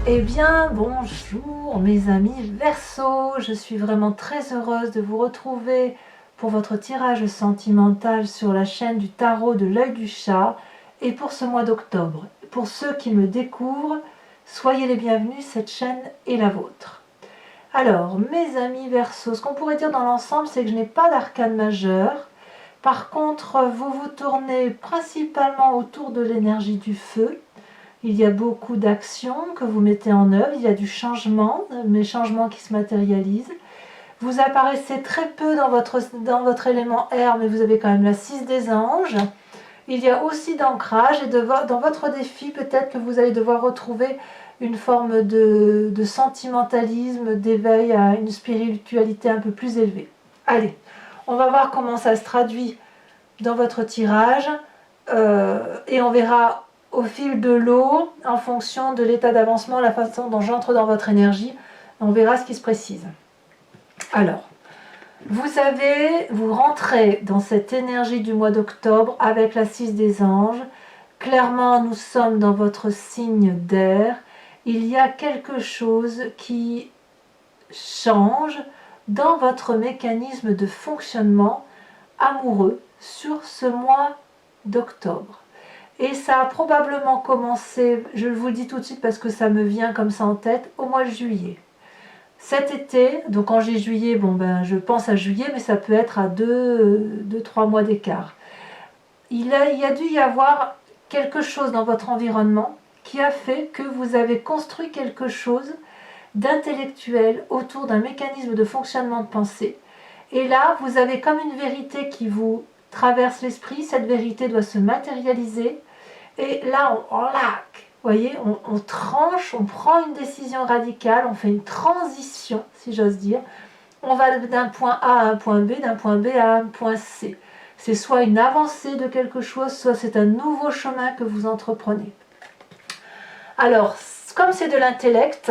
Eh bien, bonjour mes amis Verseau, je suis vraiment très heureuse de vous retrouver pour votre tirage sentimental sur la chaîne du tarot de l'œil du chat et pour ce mois d'octobre. Pour ceux qui me découvrent, soyez les bienvenus, cette chaîne est la vôtre. Alors, mes amis Verseau, ce qu'on pourrait dire dans l'ensemble, c'est que je n'ai pas d'arcane majeur. Par contre, vous vous tournez principalement autour de l'énergie du feu. Il y a beaucoup d'actions que vous mettez en œuvre, il y a du changement, mais changements qui se matérialisent. Vous apparaissez très peu dans votre élément air, mais vous avez quand même la 6 des anges. Il y a aussi d'ancrage et dans votre défi, peut-être que vous allez devoir retrouver une forme de sentimentalisme, d'éveil à une spiritualité un peu plus élevée. Allez, on va voir comment ça se traduit dans votre tirage et on verra au fil de l'eau, en fonction de l'état d'avancement, la façon dont j'entre dans votre énergie, on verra ce qui se précise. Alors, vous rentrez dans cette énergie du mois d'octobre avec la 6 des anges. Clairement, nous sommes dans votre signe d'air. Il y a quelque chose qui change dans votre mécanisme de fonctionnement amoureux sur ce mois d'octobre. Et ça a probablement commencé, je vous le dis tout de suite parce que ça me vient comme ça en tête, au mois de juillet. Cet été, donc quand j'ai juillet, je pense à juillet, mais ça peut être à 2-3 mois d'écart. Il y a dû y avoir quelque chose dans votre environnement qui a fait que vous avez construit quelque chose d'intellectuel autour d'un mécanisme de fonctionnement de pensée. Et là, vous avez comme une vérité qui vous traverse l'esprit, cette vérité doit se matérialiser. Et là, vous voyez, on tranche, on prend une décision radicale, on fait une transition, si j'ose dire. On va d'un point A à un point B, d'un point B à un point C. C'est soit une avancée de quelque chose, soit c'est un nouveau chemin que vous entreprenez. Alors, comme c'est de l'intellect,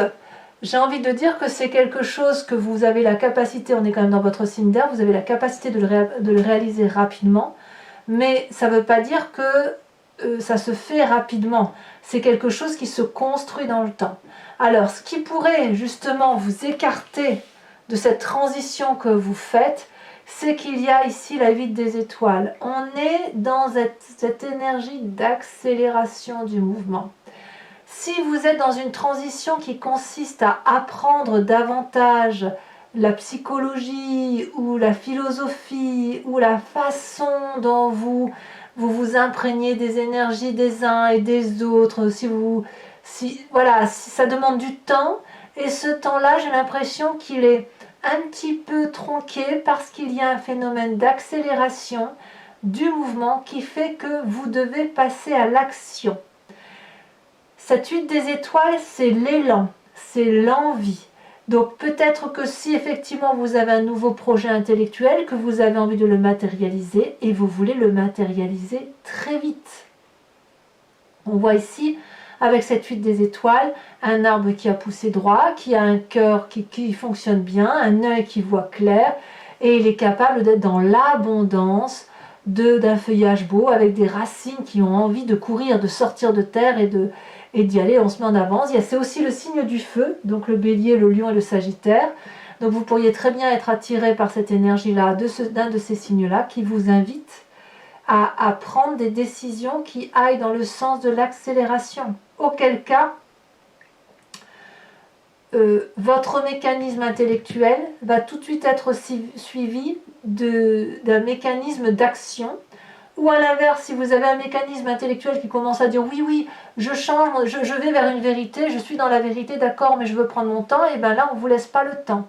j'ai envie de dire que c'est quelque chose que vous avez la capacité, on est quand même dans votre signe d'air, vous avez la capacité de le réaliser rapidement, mais ça ne veut pas dire que ça se fait rapidement. C'est quelque chose qui se construit dans le temps. Alors, ce qui pourrait justement vous écarter de cette transition que vous faites, c'est qu'il y a ici la vie des étoiles. On est dans cette énergie d'accélération du mouvement. Si vous êtes dans une transition qui consiste à apprendre davantage la psychologie ou la philosophie ou la façon dont vous imprégnez des énergies des uns et des autres, si ça demande du temps, et ce temps-là, j'ai l'impression qu'il est un petit peu tronqué parce qu'il y a un phénomène d'accélération du mouvement qui fait que vous devez passer à l'action. Cette 8 des étoiles, c'est l'élan, c'est l'envie. Donc peut-être que si effectivement vous avez un nouveau projet intellectuel, que vous avez envie de le matérialiser et vous voulez le matérialiser très vite. On voit ici, avec cette 8 des étoiles, un arbre qui a poussé droit, qui a un cœur qui fonctionne bien, un œil qui voit clair, et il est capable d'être dans l'abondance d'un feuillage beau, avec des racines qui ont envie de courir, de sortir de terre et d'y aller, on se met en avance. C'est aussi le signe du feu, donc le bélier, le lion et le sagittaire. Donc vous pourriez très bien être attiré par cette énergie-là, d'un de ces signes-là, qui vous invite à prendre des décisions qui aillent dans le sens de l'accélération. Auquel cas, votre mécanisme intellectuel va tout de suite être suivi d'un mécanisme d'action. Ou à l'inverse, si vous avez un mécanisme intellectuel qui commence à dire oui, je change, je vais vers une vérité, je suis dans la vérité, d'accord, mais je veux prendre mon temps, et bien là, on ne vous laisse pas le temps.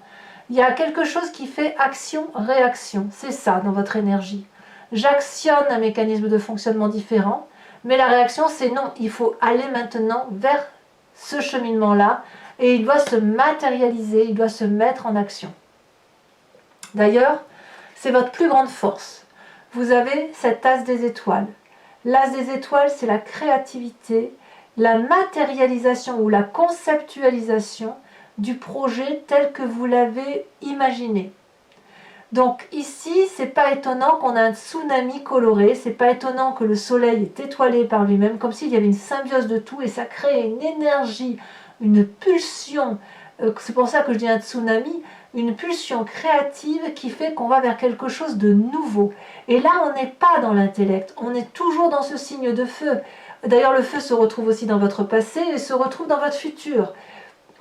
Il y a quelque chose qui fait action-réaction, c'est ça dans votre énergie. J'actionne un mécanisme de fonctionnement différent, mais la réaction, c'est non, il faut aller maintenant vers ce cheminement-là, et il doit se matérialiser, il doit se mettre en action. D'ailleurs, c'est votre plus grande force. Vous avez cet as des étoiles. L'as des étoiles, c'est la créativité, la matérialisation ou la conceptualisation du projet tel que vous l'avez imaginé. Donc ici, c'est pas étonnant qu'on a un tsunami coloré, c'est pas étonnant que le soleil est étoilé par lui-même, comme s'il y avait une symbiose de tout et ça crée une énergie une pulsion, c'est pour ça que je dis un tsunami, une pulsion créative qui fait qu'on va vers quelque chose de nouveau. Et là, on n'est pas dans l'intellect, on est toujours dans ce signe de feu. D'ailleurs, le feu se retrouve aussi dans votre passé et se retrouve dans votre futur.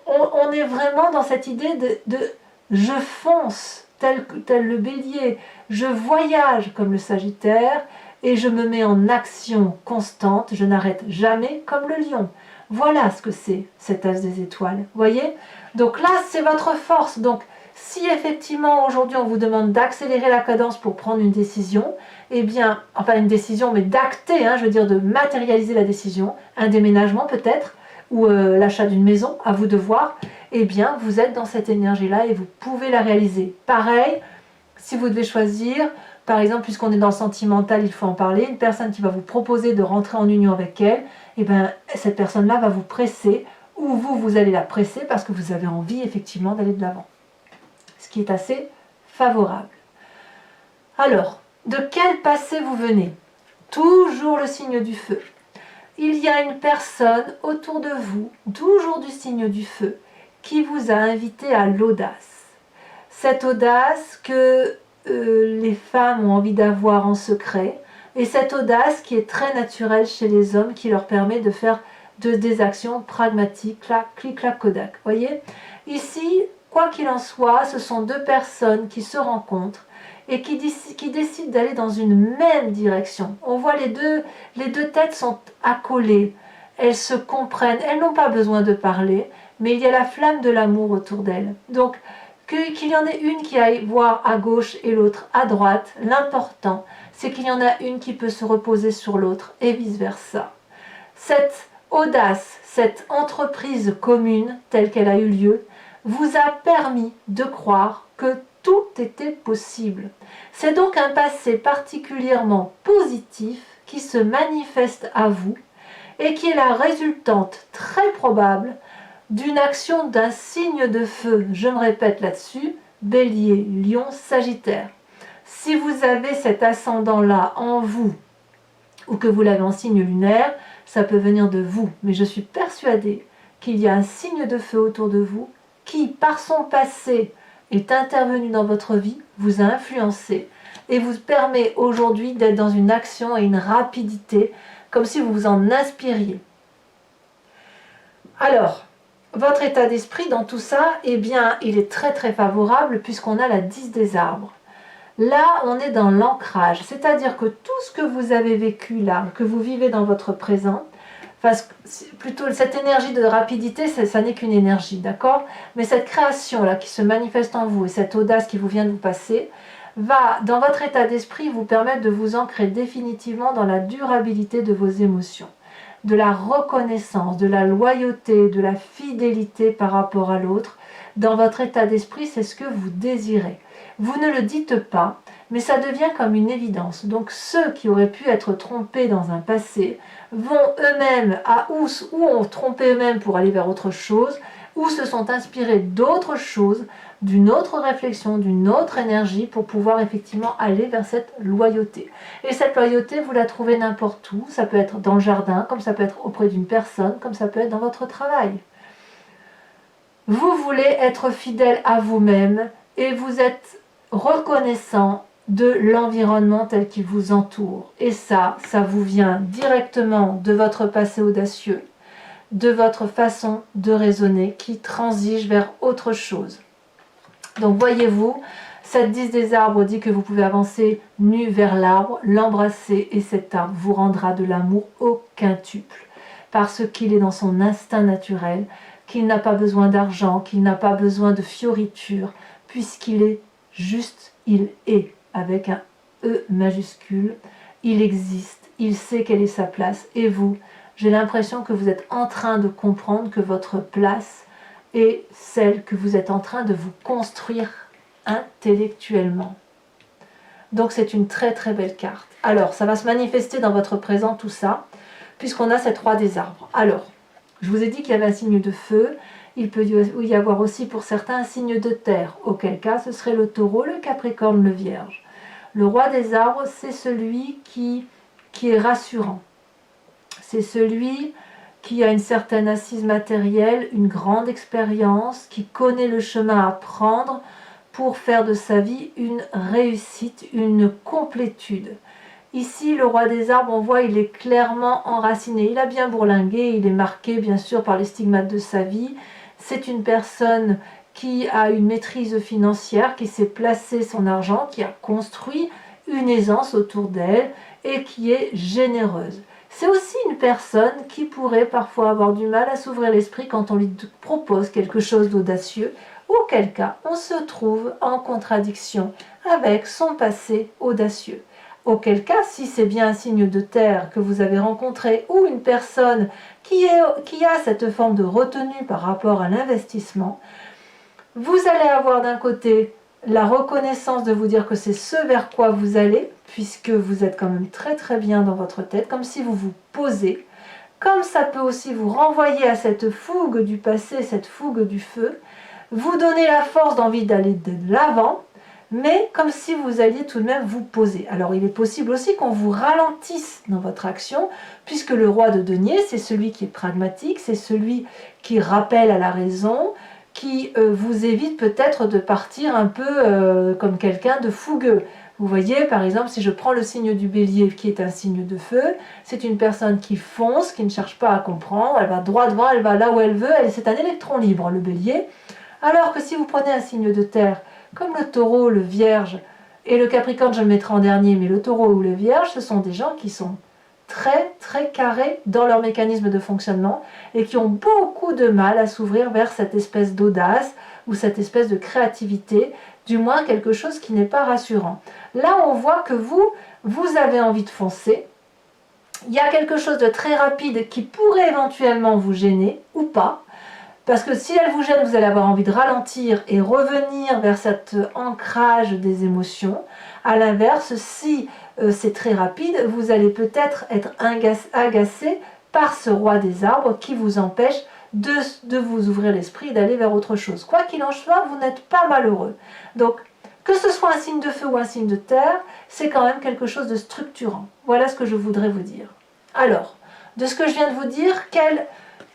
On est vraiment dans cette idée de je fonce, tel le bélier, je voyage comme le sagittaire, et je me mets en action constante, je n'arrête jamais comme le lion. Voilà ce que c'est, cet as des étoiles. Voyez? Donc là, c'est votre force. Donc, si effectivement aujourd'hui on vous demande d'accélérer la cadence pour prendre une décision, eh bien, enfin une décision, mais d'acter, je veux dire de matérialiser la décision, un déménagement peut-être, ou l'achat d'une maison, à vous de voir, eh bien, vous êtes dans cette énergie-là et vous pouvez la réaliser. Pareil, si vous devez choisir, par exemple, puisqu'on est dans le sentimental, il faut en parler, une personne qui va vous proposer de rentrer en union avec elle, eh bien, cette personne-là va vous presser, ou vous allez la presser parce que vous avez envie effectivement d'aller de l'avant. Ce qui est assez favorable. Alors, de quel passé vous venez? Toujours le signe du feu. Il y a une personne autour de vous, toujours du signe du feu, qui vous a invité à l'audace. Cette audace que les femmes ont envie d'avoir en secret, et cette audace qui est très naturelle chez les hommes, qui leur permet de faire des actions pragmatiques, clic-clac Kodak. Voyez? Ici, quoi qu'il en soit, ce sont deux personnes qui se rencontrent et qui décident d'aller dans une même direction. On voit les deux têtes sont accolées, elles se comprennent, elles n'ont pas besoin de parler, mais il y a la flamme de l'amour autour d'elles. Donc, qu'il y en ait une qui aille voir à gauche et l'autre à droite, l'important, c'est qu'il y en a une qui peut se reposer sur l'autre et vice-versa. Cette audace, cette entreprise commune telle qu'elle a eu lieu, vous a permis de croire que tout était possible. C'est donc un passé particulièrement positif qui se manifeste à vous et qui est la résultante très probable d'une action d'un signe de feu. Je me répète là-dessus, Bélier, Lion, Sagittaire. Si vous avez cet ascendant-là en vous, ou que vous l'avez en signe lunaire, ça peut venir de vous. Mais je suis persuadée qu'il y a un signe de feu autour de vous qui, par son passé, est intervenu dans votre vie, vous a influencé et vous permet aujourd'hui d'être dans une action et une rapidité, comme si vous vous en inspiriez. Alors, votre état d'esprit dans tout ça, eh bien, il est très très favorable puisqu'on a la 10 des arbres. Là, on est dans l'ancrage, c'est-à-dire que tout ce que vous avez vécu là, que vous vivez dans votre présent, plutôt cette énergie de rapidité, ça n'est qu'une énergie, d'accord? Mais cette création-là qui se manifeste en vous et cette audace qui vous vient de vous passer, va, dans votre état d'esprit, vous permettre de vous ancrer définitivement dans la durabilité de vos émotions, de la reconnaissance, de la loyauté, de la fidélité par rapport à l'autre. Dans votre état d'esprit, c'est ce que vous désirez. Vous ne le dites pas, mais ça devient comme une évidence. Donc ceux qui auraient pu être trompés dans un passé vont eux-mêmes, ou ont trompé eux-mêmes pour aller vers autre chose, ou se sont inspirés d'autre chose, d'une autre réflexion, d'une autre énergie pour pouvoir effectivement aller vers cette loyauté. Et cette loyauté, vous la trouvez n'importe où, ça peut être dans le jardin, comme ça peut être auprès d'une personne, comme ça peut être dans votre travail. Vous voulez être fidèle à vous-même et vous êtes reconnaissant de l'environnement tel qu'il vous entoure. Et ça vous vient directement de votre passé audacieux, de votre façon de raisonner qui transige vers autre chose. Donc voyez-vous, cette 10 des arbres dit que vous pouvez avancer nu vers l'arbre, l'embrasser et cet arbre vous rendra de l'amour au quintuple parce qu'il est dans son instinct naturel, qu'il n'a pas besoin d'argent, qu'il n'a pas besoin de fioritures, puisqu'il est juste, il est, avec un E majuscule, il existe, il sait quelle est sa place. Et vous, j'ai l'impression que vous êtes en train de comprendre que votre place est celle que vous êtes en train de vous construire intellectuellement. Donc c'est une très très belle carte. Alors, ça va se manifester dans votre présent tout ça, puisqu'on a cette roi des arbres. Alors, je vous ai dit qu'il y avait un signe de feu, il peut y avoir aussi pour certains un signe de terre, auquel cas ce serait le taureau, le capricorne, le vierge. Le roi des arbres, c'est celui qui est rassurant. C'est celui qui a une certaine assise matérielle, une grande expérience, qui connaît le chemin à prendre pour faire de sa vie une réussite, une complétude. Ici, le roi des arbres, on voit, il est clairement enraciné. Il a bien bourlingué, il est marqué bien sûr par les stigmates de sa vie. C'est une personne qui a une maîtrise financière, qui sait placer son argent, qui a construit une aisance autour d'elle et qui est généreuse. C'est aussi une personne qui pourrait parfois avoir du mal à s'ouvrir l'esprit quand on lui propose quelque chose d'audacieux, auquel cas on se trouve en contradiction avec son passé audacieux. Auquel cas, si c'est bien un signe de terre que vous avez rencontré ou une personne qui a cette forme de retenue par rapport à l'investissement, vous allez avoir d'un côté la reconnaissance de vous dire que c'est ce vers quoi vous allez, puisque vous êtes quand même très très bien dans votre tête, comme si vous vous posez, comme ça peut aussi vous renvoyer à cette fougue du passé, cette fougue du feu, vous donner la force d'envie d'aller de l'avant, mais comme si vous alliez tout de même vous poser. Alors il est possible aussi qu'on vous ralentisse dans votre action, puisque le roi de denier, c'est celui qui est pragmatique, c'est celui qui rappelle à la raison, qui vous évite peut-être de partir un peu comme quelqu'un de fougueux. Vous voyez, par exemple, si je prends le signe du bélier, qui est un signe de feu, c'est une personne qui fonce, qui ne cherche pas à comprendre, elle va droit devant, elle va là où elle veut, c'est un électron libre, le bélier. Alors que si vous prenez un signe de terre, comme le taureau, le vierge, et le capricorne, je le mettrai en dernier, mais le taureau ou le vierge, ce sont des gens qui sont très très carrés dans leur mécanisme de fonctionnement et qui ont beaucoup de mal à s'ouvrir vers cette espèce d'audace ou cette espèce de créativité, du moins quelque chose qui n'est pas rassurant. Là, on voit que vous avez envie de foncer. Il y a quelque chose de très rapide qui pourrait éventuellement vous gêner ou pas. Parce que si elle vous gêne, vous allez avoir envie de ralentir et revenir vers cet ancrage des émotions. À l'inverse, si c'est très rapide, vous allez peut-être être agacé par ce roi des arbres qui vous empêche de vous ouvrir l'esprit et d'aller vers autre chose. Quoi qu'il en soit, vous n'êtes pas malheureux. Donc, que ce soit un signe de feu ou un signe de terre, c'est quand même quelque chose de structurant. Voilà ce que je voudrais vous dire. Alors, de ce que je viens de vous dire, quelle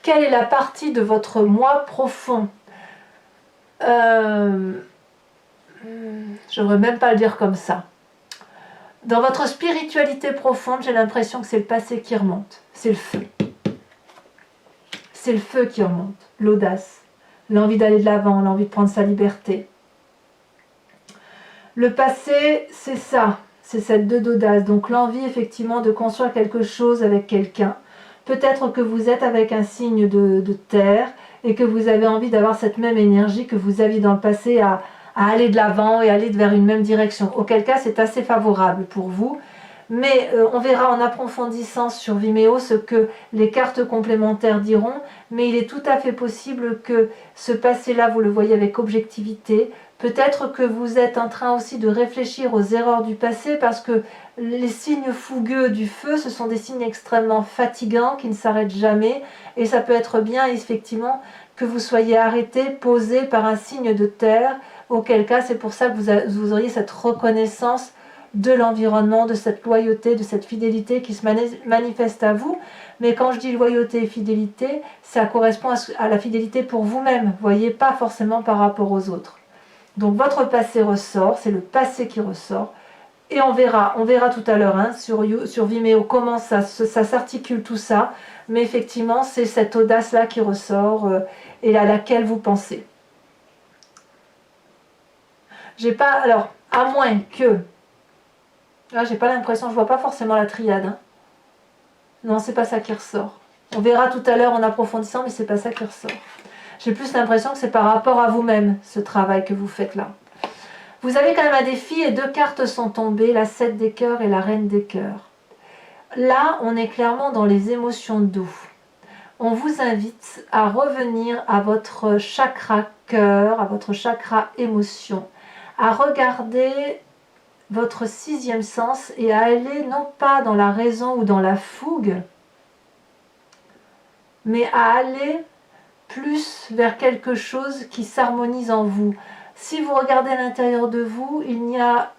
est la partie de votre moi profond? Je n'aimerais même pas le dire comme ça. Dans votre spiritualité profonde, j'ai l'impression que c'est le passé qui remonte. C'est le feu. C'est le feu qui remonte. L'audace. L'envie d'aller de l'avant, l'envie de prendre sa liberté. Le passé, c'est ça. C'est cette d'audace. Donc l'envie, effectivement, de construire quelque chose avec quelqu'un. Peut-être que vous êtes avec un signe de terre et que vous avez envie d'avoir cette même énergie que vous aviez dans le passé à aller de l'avant et aller vers une même direction. Auquel cas, c'est assez favorable pour vous. Mais on verra en approfondissant sur Vimeo ce que les cartes complémentaires diront. Mais il est tout à fait possible que ce passé-là, vous le voyez avec objectivité. Peut-être que vous êtes en train aussi de réfléchir aux erreurs du passé parce que les signes fougueux du feu, ce sont des signes extrêmement fatigants qui ne s'arrêtent jamais. Et ça peut être bien, effectivement, que vous soyez arrêté, posé par un signe de terre. Auquel cas, c'est pour ça que vous auriez cette reconnaissance de l'environnement, de cette loyauté, de cette fidélité qui se manifeste à vous. Mais quand je dis loyauté et fidélité, ça correspond à la fidélité pour vous-même, vous voyez, pas forcément par rapport aux autres. Donc votre passé ressort, c'est le passé qui ressort. Et on verra tout à l'heure hein, sur Vimeo comment ça s'articule tout ça. Mais effectivement, c'est cette audace-là qui ressort et à laquelle vous pensez. J'ai pas, alors, à moins que... Là, j'ai pas l'impression, je vois pas forcément la triade. Hein. Non, c'est pas ça qui ressort. On verra tout à l'heure en approfondissant, mais c'est pas ça qui ressort. J'ai plus l'impression que c'est par rapport à vous-même, ce travail que vous faites là. Vous avez quand même un défi et 2 cartes sont tombées, la 7 des cœurs et la reine des cœurs. Là, on est clairement dans les émotions doux. On vous invite à revenir à votre chakra cœur, à votre chakra émotion, à regarder votre 6e sens et à aller non pas dans la raison ou dans la fougue, mais à aller plus vers quelque chose qui s'harmonise en vous. Si vous regardez à l'intérieur de vous, il n'y a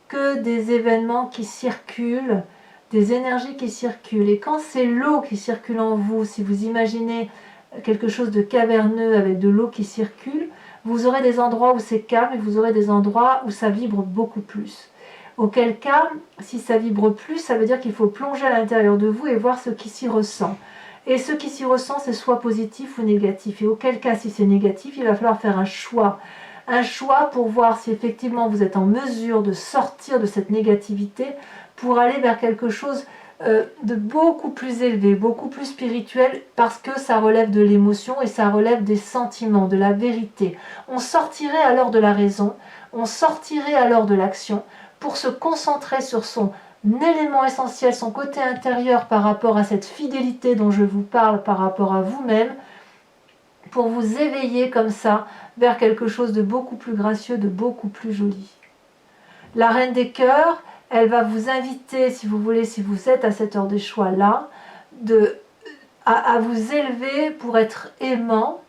que des événements qui circulent des énergies qui circulent. Et quand c'est l'eau qui circule en vous, si vous imaginez quelque chose de caverneux avec de l'eau qui circule, vous aurez des endroits où c'est calme et vous aurez des endroits où ça vibre beaucoup plus. Auquel cas, si ça vibre plus, ça veut dire qu'il faut plonger à l'intérieur de vous et voir ce qui s'y ressent. Et ce qui s'y ressent, c'est soit positif ou négatif. Et auquel cas, si c'est négatif, il va falloir faire un choix. Un choix pour voir si effectivement vous êtes en mesure de sortir de cette négativité pour aller vers quelque chose de beaucoup plus élevé, beaucoup plus spirituel, parce que ça relève de l'émotion et ça relève des sentiments, de la vérité. On sortirait alors de la raison, on sortirait alors de l'action pour se concentrer sur son élément essentiel, son côté intérieur par rapport à cette fidélité dont je vous parle, par rapport à vous-même, pour vous éveiller comme ça vers quelque chose de beaucoup plus gracieux, de beaucoup plus joli. La Reine des Cœurs, elle va vous inviter, si vous voulez, si vous êtes à cette heure des choix-là, à vous élever pour être aimant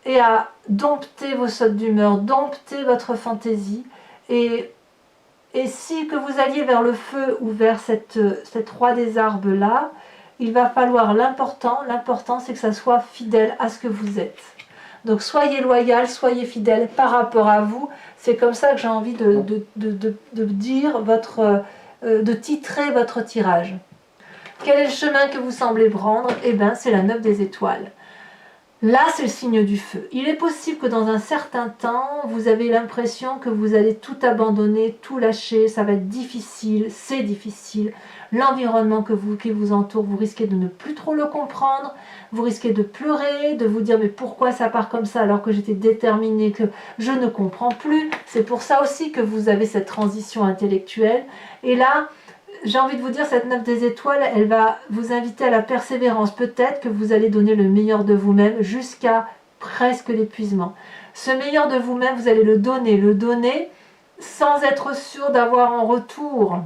et à dompter vos sautes d'humeur, dompter votre fantaisie. Et si que vous alliez vers le feu ou vers cette roi des arbres-là, il va falloir l'important c'est que ça soit fidèle à ce que vous êtes. Donc soyez loyal, soyez fidèle par rapport à vous. C'est comme ça que j'ai envie de dire de titrer votre tirage. Quel est le chemin que vous semblez prendre? Eh bien, c'est la 9 des étoiles. Là, c'est le signe du feu. Il est possible que dans un certain temps, vous avez l'impression que vous allez tout abandonner, tout lâcher, ça va être difficile, c'est difficile. L'environnement qui vous entoure, vous risquez de ne plus trop le comprendre, vous risquez de pleurer, de vous dire mais pourquoi ça part comme ça alors que j'étais déterminée, que je ne comprends plus. C'est pour ça aussi que vous avez cette transition intellectuelle. Et là, j'ai envie de vous dire, cette 9 des étoiles, elle va vous inviter à la persévérance. Peut-être que vous allez donner le meilleur de vous-même jusqu'à presque l'épuisement. Ce meilleur de vous-même, vous allez le donner sans être sûr d'avoir en retour,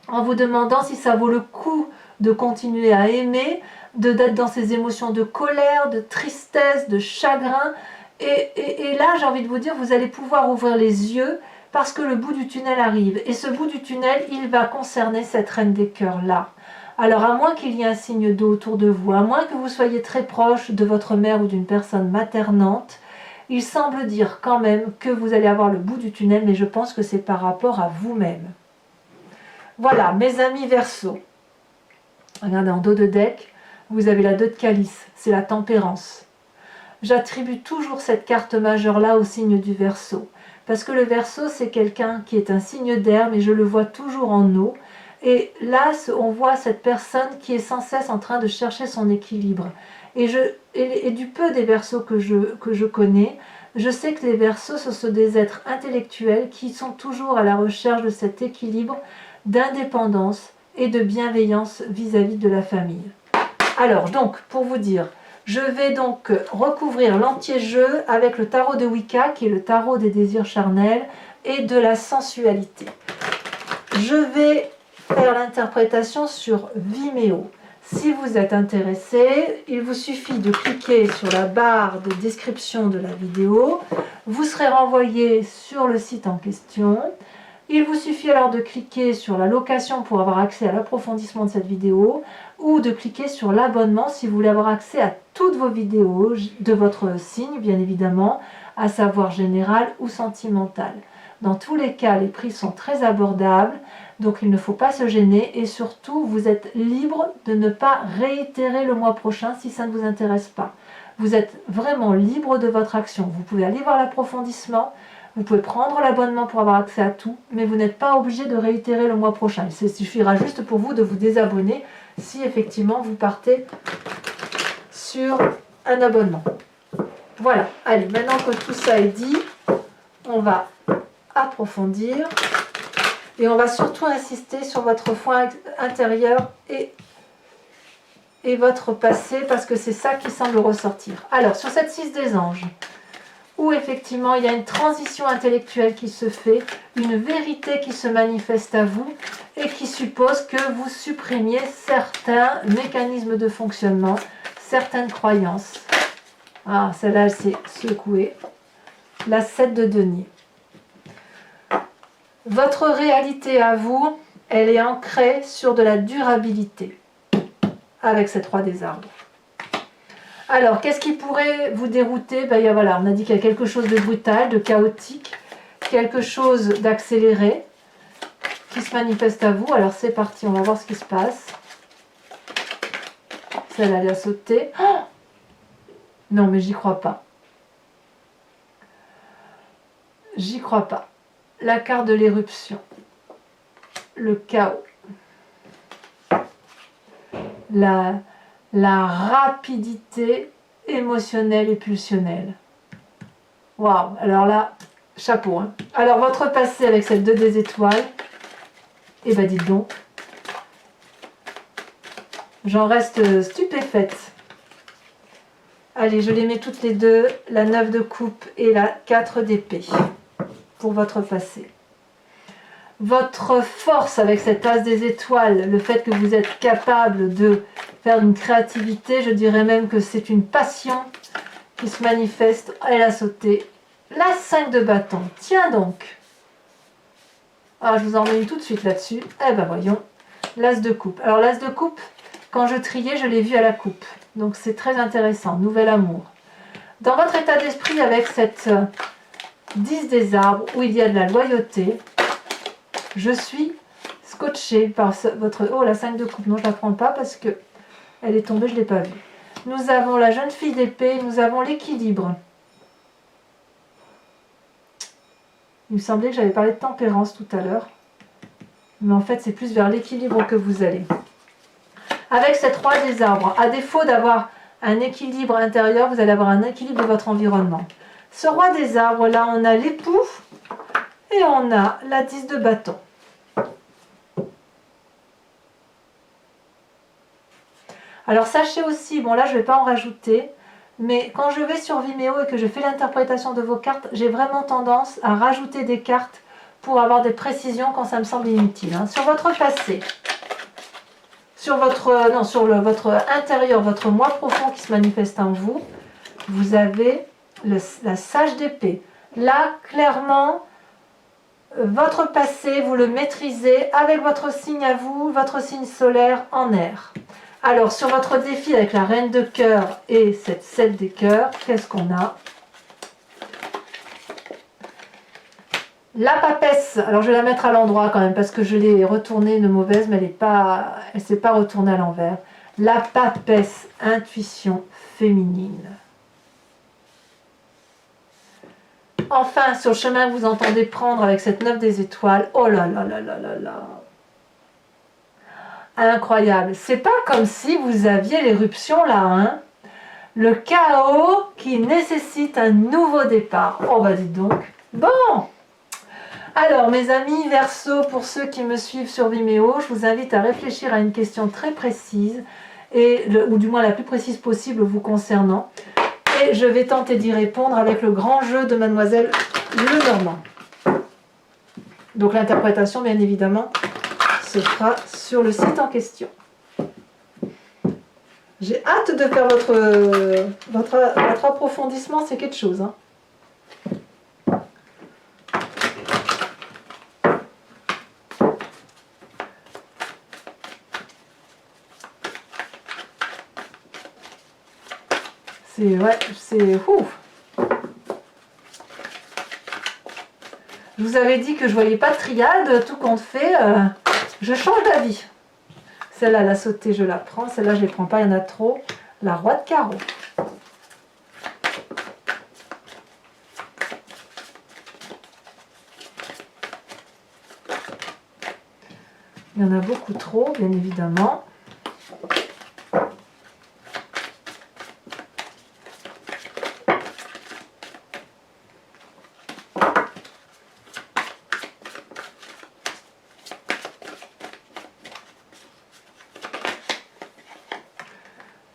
en vous demandant si ça vaut le coup de continuer à aimer, d'être dans ces émotions de colère, de tristesse, de chagrin. Et là, j'ai envie de vous dire, vous allez pouvoir ouvrir les yeux parce que le bout du tunnel arrive. Et ce bout du tunnel, il va concerner cette Reine des Cœurs-là. Alors, à moins qu'il y ait un signe d'eau autour de vous, à moins que vous soyez très proche de votre mère ou d'une personne maternante, il semble dire quand même que vous allez avoir le bout du tunnel, mais je pense que c'est par rapport à vous-même. Voilà, mes amis Verseau. Regardez, en dos de deck, vous avez la 2 de calice, c'est la tempérance. J'attribue toujours cette carte majeure-là au signe du Verseau. Parce que le Verseau, c'est quelqu'un qui est un signe d'air, mais je le vois toujours en eau. Et là, on voit cette personne qui est sans cesse en train de chercher son équilibre. Et du peu des Verseaux que je connais, je sais que les Verseaux, ce sont des êtres intellectuels qui sont toujours à la recherche de cet équilibre d'indépendance et de bienveillance vis-à-vis de la famille. Alors, donc, pour vous dire, je vais donc recouvrir l'entier-jeu avec le tarot de Wicca, qui est le tarot des désirs charnels et de la sensualité. Je vais faire l'interprétation sur Vimeo. Si vous êtes intéressé, il vous suffit de cliquer sur la barre de description de la vidéo. Vous serez renvoyé sur le site en question. Il vous suffit alors de cliquer sur la location pour avoir accès à l'approfondissement de cette vidéo ou de cliquer sur l'abonnement si vous voulez avoir accès à toutes vos vidéos de votre signe, bien évidemment, à savoir général ou sentimental. Dans tous les cas, les prix sont très abordables, donc il ne faut pas se gêner et surtout, vous êtes libre de ne pas réitérer le mois prochain si ça ne vous intéresse pas. Vous êtes vraiment libre de votre action. Vous pouvez aller voir l'approfondissement. Vous pouvez prendre l'abonnement pour avoir accès à tout, mais vous n'êtes pas obligé de réitérer le mois prochain. Il suffira juste pour vous de vous désabonner si effectivement vous partez sur un abonnement. Voilà, allez, maintenant que tout ça est dit, on va approfondir et on va surtout insister sur votre foi intérieur et votre passé parce que c'est ça qui semble ressortir. Alors, sur cette 6 des anges, où effectivement il y a une transition intellectuelle qui se fait, une vérité qui se manifeste à vous et qui suppose que vous supprimiez certains mécanismes de fonctionnement, certaines croyances. Ah, celle-là, elle s'est secouée. La 7 de denier. Votre réalité à vous, elle est ancrée sur de la durabilité avec cette roi des arbres. Alors, qu'est-ce qui pourrait vous dérouter? Ben, voilà, on a dit qu'il y a quelque chose de brutal, de chaotique, quelque chose d'accéléré qui se manifeste à vous. Alors, c'est parti, on va voir ce qui se passe. Celle-là, elle a sauté. Oh, non, mais j'y crois pas. J'y crois pas. La carte de l'éruption. Le chaos. La rapidité émotionnelle et pulsionnelle. Waouh, alors là, chapeau. Hein. Alors, votre passé avec cette 2 des étoiles, eh ben dites donc, j'en reste stupéfaite. Allez, je les mets toutes les deux, la 9 de coupe et la 4 d'épée, pour votre passé. Votre force avec cette as des étoiles, le fait que vous êtes capable de faire une créativité, je dirais même que c'est une passion qui se manifeste. Elle a sauté. La 5 de bâton, tiens donc. Ah, je vous en mets une tout de suite là-dessus. Eh ben voyons, l'as de coupe. Alors l'as de coupe, quand je triais, je l'ai vu à la coupe. Donc c'est très intéressant, nouvel amour. Dans votre état d'esprit avec cette 10 des arbres, où il y a de la loyauté, je suis scotchée par votre... Oh, la 5 de coupe, non, je ne la prends pas parce que elle est tombée, je ne l'ai pas vue. Nous avons la jeune fille d'épée, nous avons l'équilibre. Il me semblait que j'avais parlé de tempérance tout à l'heure. Mais en fait, c'est plus vers l'équilibre que vous allez. Avec cette roi des arbres, à défaut d'avoir un équilibre intérieur, vous allez avoir un équilibre de votre environnement. Ce roi des arbres, là, on a l'époux et on a la 10 de bâton. Alors sachez aussi, bon là je ne vais pas en rajouter, mais quand je vais sur Vimeo et que je fais l'interprétation de vos cartes, j'ai vraiment tendance à rajouter des cartes pour avoir des précisions quand ça me semble inutile. Hein. Sur votre passé, sur votre intérieur, votre moi profond qui se manifeste en vous, vous avez la sage d'épée. Là, clairement, votre passé, vous le maîtrisez avec votre signe à vous, votre signe solaire en air. Alors, sur votre défi avec la reine de cœur et cette 7 des cœurs, qu'est-ce qu'on a? La papesse, alors je vais la mettre à l'endroit quand même parce que je l'ai retournée de mauvaise, mais elle ne s'est pas retournée à l'envers. La papesse, intuition féminine. Enfin, sur le chemin que vous entendez prendre avec cette 9 des étoiles, oh là là là là là là. Incroyable. C'est pas comme si vous aviez l'éruption là, hein. Le chaos qui nécessite un nouveau départ. Oh bah dites donc. Bon. Alors mes amis Verseau, pour ceux qui me suivent sur Vimeo, je vous invite à réfléchir à une question très précise, ou du moins la plus précise possible vous concernant. Et je vais tenter d'y répondre avec le grand jeu de Mademoiselle Lenormand. Donc l'interprétation, bien évidemment, se fera sur le site en question. J'ai hâte de faire votre approfondissement, c'est quelque chose. Hein. C'est ouf. Je vous avais dit que je voyais pas de triade, tout compte fait, je change d'avis. Celle-là, elle a sauté, je la prends. Celle-là, je ne les prends pas, il y en a trop. La roi de carreau. Il y en a beaucoup trop, bien évidemment.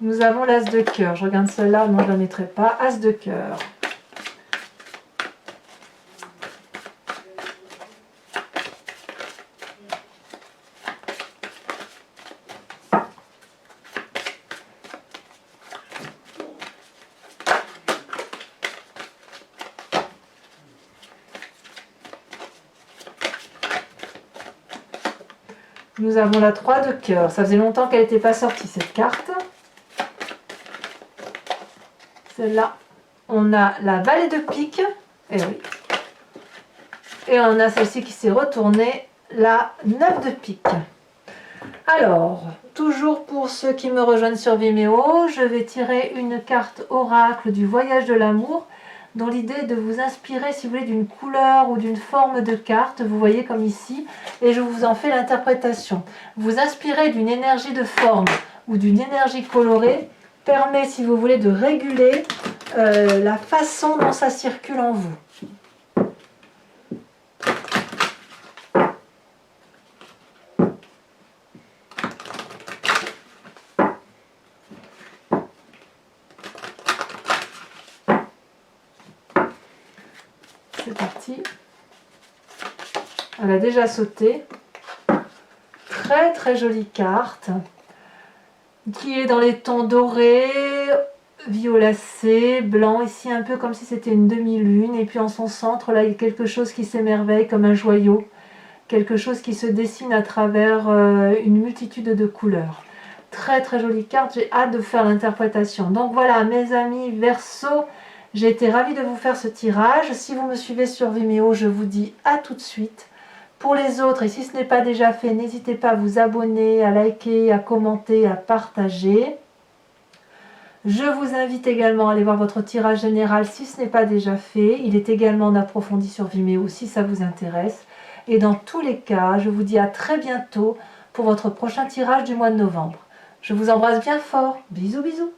Nous avons l'as de cœur. Je regarde celle-là, non, je ne la mettrai pas. As de cœur. Nous avons la 3 de cœur. Ça faisait longtemps qu'elle n'était pas sortie cette carte. Celle-là. On a la vallée de pique. Et oui. Et on a celle-ci qui s'est retournée, la 9 de pique. Alors, toujours pour ceux qui me rejoignent sur Vimeo, je vais tirer une carte oracle du voyage de l'amour, dont l'idée est de vous inspirer, si vous voulez, d'une couleur ou d'une forme de carte, vous voyez comme ici, et je vous en fais l'interprétation. Vous inspirer d'une énergie de forme ou d'une énergie colorée permet, si vous voulez, de réguler la façon dont ça circule en vous. C'est parti. Elle a déjà sauté. Très très jolie carte qui est dans les tons dorés, violacé, blanc, ici un peu comme si c'était une demi-lune, et puis en son centre là il y a quelque chose qui s'émerveille comme un joyau, quelque chose qui se dessine à travers une multitude de couleurs. Très très jolie carte, j'ai hâte de faire l'interprétation. Donc voilà mes amis Verseau, j'ai été ravie de vous faire ce tirage. Si vous me suivez sur Vimeo, je vous dis à tout de suite. Pour les autres, et si ce n'est pas déjà fait, n'hésitez pas à vous abonner, à liker, à commenter, à partager. Je vous invite également à aller voir votre tirage général si ce n'est pas déjà fait. Il est également en approfondi sur Vimeo si ça vous intéresse. Et dans tous les cas, je vous dis à très bientôt pour votre prochain tirage du mois de novembre. Je vous embrasse bien fort. Bisous bisous.